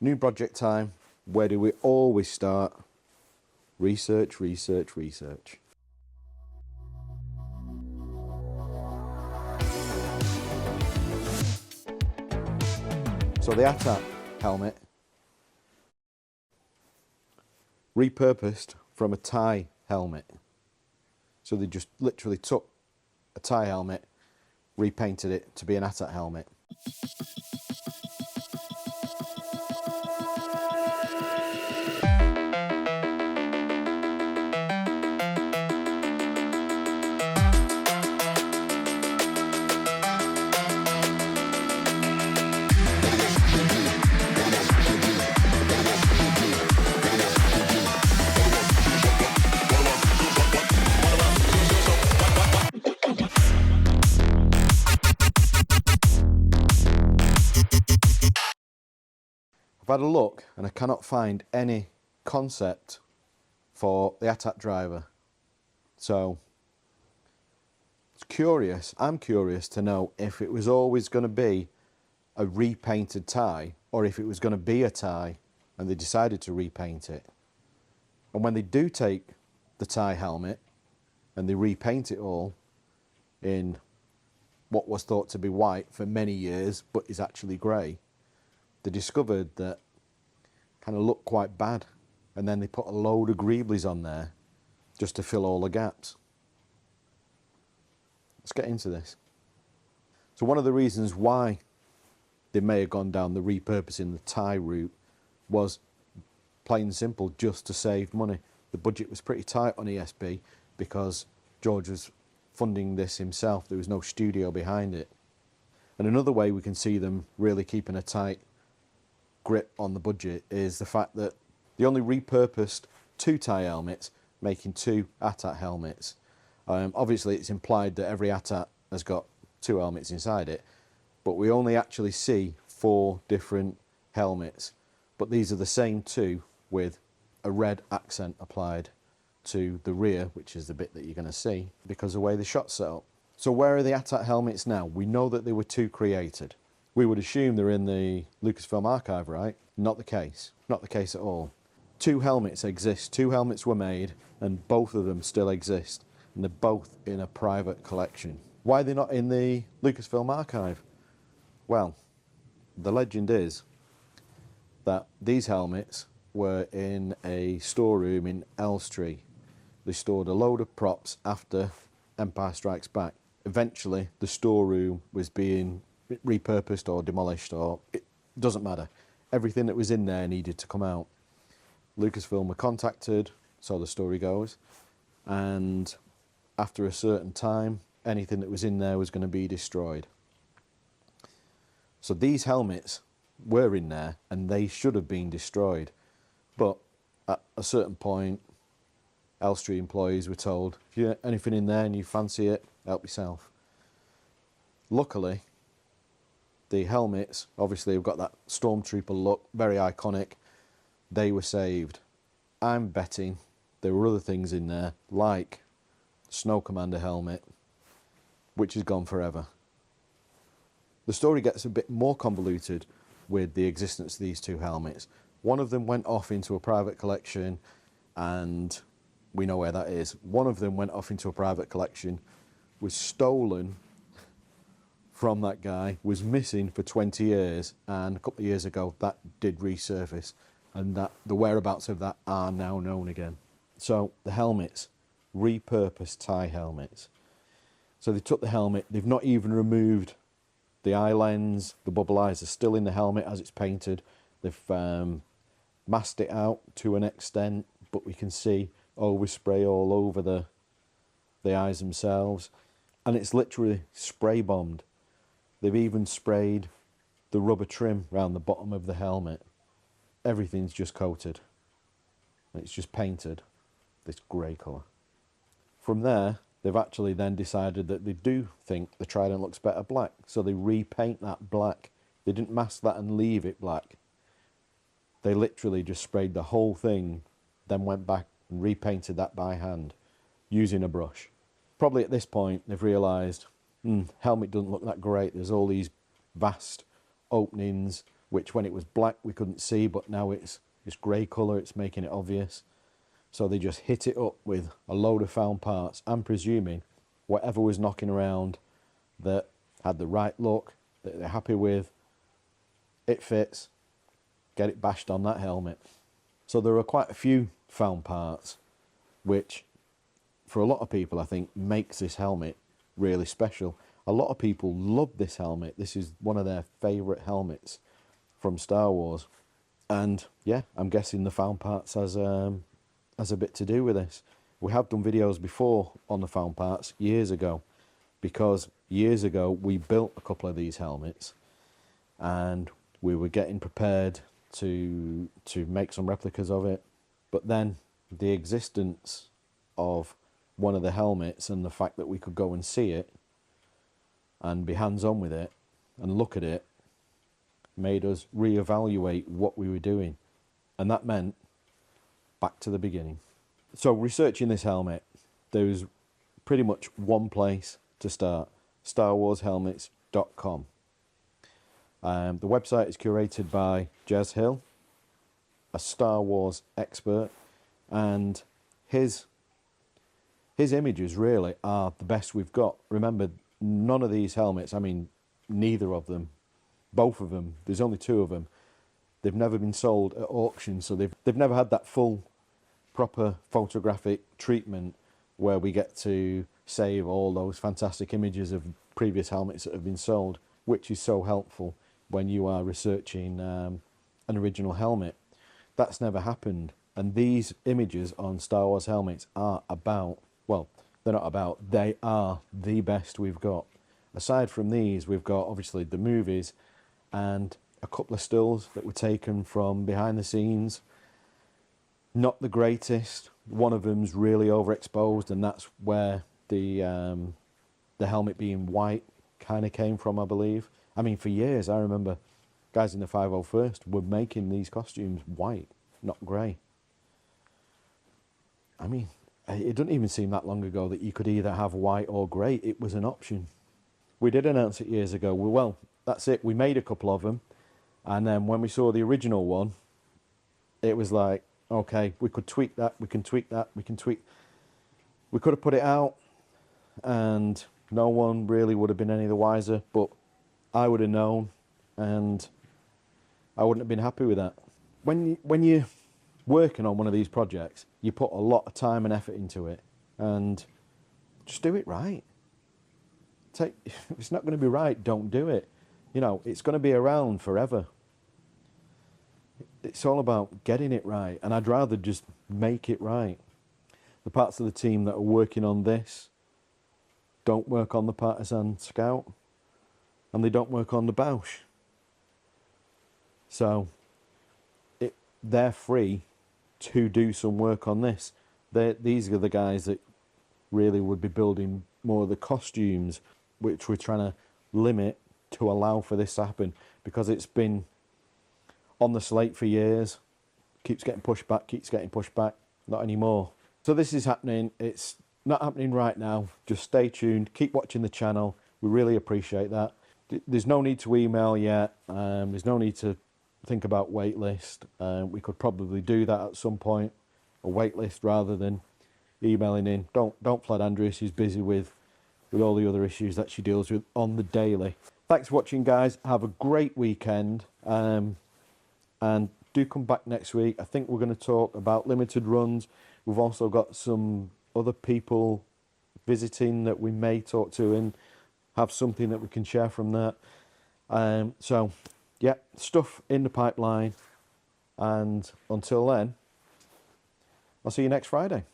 New project time. Where do we always start? Research, research, research. So the ATAT helmet, repurposed from a Thai helmet. So they just literally took a Thai helmet, repainted it to be an ATAT helmet. I've had a look and I cannot find any concept for the ATAT driver. So it's curious, I'm curious to know if it was always going to be a repainted Thai or if it was going to be a Thai and they decided to repaint it. And when they do take the Thai helmet and they repaint it all in what was thought to be white for many years but is actually grey, they discovered that kind of looked quite bad, and then they put a load of greeblies on there just to fill all the gaps. Let's get into this. So one of the reasons why they may have gone down the repurposing the Thai route was plain and simple just to save money. The budget was pretty tight on ESB because George was funding this himself. There was no studio behind it. And another way we can see them really keeping a tight grip on the budget is the fact that they only repurposed 2 Thai helmets, making 2 ATAT helmets. Obviously it's implied that every ATAT has got 2 helmets inside it, but we only actually see 4 different helmets, but these are the same 2 with a red accent applied to the rear, which is the bit that you're going to see because of the way the shot's set up. So where are the ATAT helmets now? We know that there were 2 created. We would assume they're in the Lucasfilm archive, right? Not the case. Not the case at all. 2 helmets exist. 2 helmets were made, and both of them still exist. And they're both in a private collection. Why are they not in the Lucasfilm archive? Well, the legend is that these helmets were in a storeroom in Elstree. They stored a load of props after Empire Strikes Back. Eventually, the storeroom was being repurposed or demolished, or it doesn't matter. Everything that was in there needed to come out. Lucasfilm were contacted, so the story goes, and after a certain time anything that was in there was going to be destroyed. So these helmets were in there and they should have been destroyed, but at a certain point Elstree employees were told, if you have anything in there and you fancy it, help yourself. Luckily the helmets obviously have got that stormtrooper look, very iconic. They were saved. I'm betting there were other things in there like Snow Commander helmet, which is gone forever. The story gets a bit more convoluted with the existence of these 2 helmets. One of them went off into a private collection and we know where that is. One of them went off into a private collection, was stolen from that guy, was missing for 20 years, and a couple of years ago that did resurface, and that the whereabouts of that are now known again. So the helmets, repurposed Thai helmets. So they took the helmet, they've not even removed the eye lens, the bubble eyes are still in the helmet as it's painted. They've masked it out to an extent, but we can see overspray all over the eyes themselves, and it's literally spray bombed. They've even sprayed the rubber trim around the bottom of the helmet. Everything's just coated. It's just painted this grey colour. From there, they've actually then decided that they do think the Trident looks better black, so they repaint that black. They didn't mask that and leave it black. They literally just sprayed the whole thing, then went back and repainted that by hand using a brush. Probably at this point they've realised helmet doesn't look that great. There's all these vast openings which when it was black we couldn't see, but now it's grey colour, it's making it obvious. So they just hit it up with a load of found parts. I'm presuming whatever was knocking around that had the right look, that they're happy with, it fits, get it bashed on that helmet. So there are quite a few found parts, which for a lot of people I think makes this helmet really special. A lot of people love this helmet. This is one of their favourite helmets from Star Wars. And yeah, I'm guessing the found parts has a bit to do with this. We have done videos before on the found parts years ago, because years ago we built a couple of these helmets and we were getting prepared to make some replicas of it. But then the existence of one of the helmets and the fact that we could go and see it and be hands-on with it and look at it made us reevaluate what we were doing. And that meant back to the beginning. So researching this helmet, there was pretty much one place to start: StarWarsHelmets.com. The website is curated by Jez Hill, a Star Wars expert, and his images really are the best we've got. Remember, none of these helmets, I mean, neither of them, both of them, there's only two of them, they've never been sold at auction, so they've never had that full, proper photographic treatment where we get to save all those fantastic images of previous helmets that have been sold, which is so helpful when you are researching an original helmet. That's never happened. And these images on Star Wars helmets are about, well, they're not about, they are the best we've got. Aside from these, we've got obviously the movies and a couple of stills that were taken from behind the scenes. Not the greatest. One of them's really overexposed, and that's where the helmet being white kind of came from, I believe. I mean, for years, I remember guys in the 501st were making these costumes white, not grey. I mean, it doesn't even seem that long ago that you could either have white or grey. It was an option. We did announce it years ago. Well, that's it. We made a couple of them. And then when we saw the original one, it was like, okay, we could tweak that, we can tweak that, we can tweak. We could have put it out and no one really would have been any the wiser, but I would have known and I wouldn't have been happy with that. When you're working on one of these projects, you put a lot of time and effort into it, and just do it right. If it's not going to be right, don't do it. You know, it's going to be around forever. It's all about getting it right, and I'd rather just make it right. The parts of the team that are working on this don't work on the Partisan Scout, and they don't work on the Bausch. So they're free to do some work on this. These are the guys that really would be building more of the costumes, which we're trying to limit to allow for this to happen, because it's been on the slate for years, keeps getting pushed back, not anymore. So this is happening. It's not happening right now. Just stay tuned, keep watching the channel. We really appreciate that. There's no need to email yet. There's no need to think about waitlist. We could probably do that at some point, a waitlist rather than emailing in. Don't flood Andreas, she's busy with all the other issues that she deals with on the daily. Thanks for watching, guys. Have a great weekend, and do come back next week. I think we're going to talk about limited runs. We've also got some other people visiting that we may talk to and have something that we can share from that. So yeah, stuff in the pipeline, and until then, I'll see you next Friday.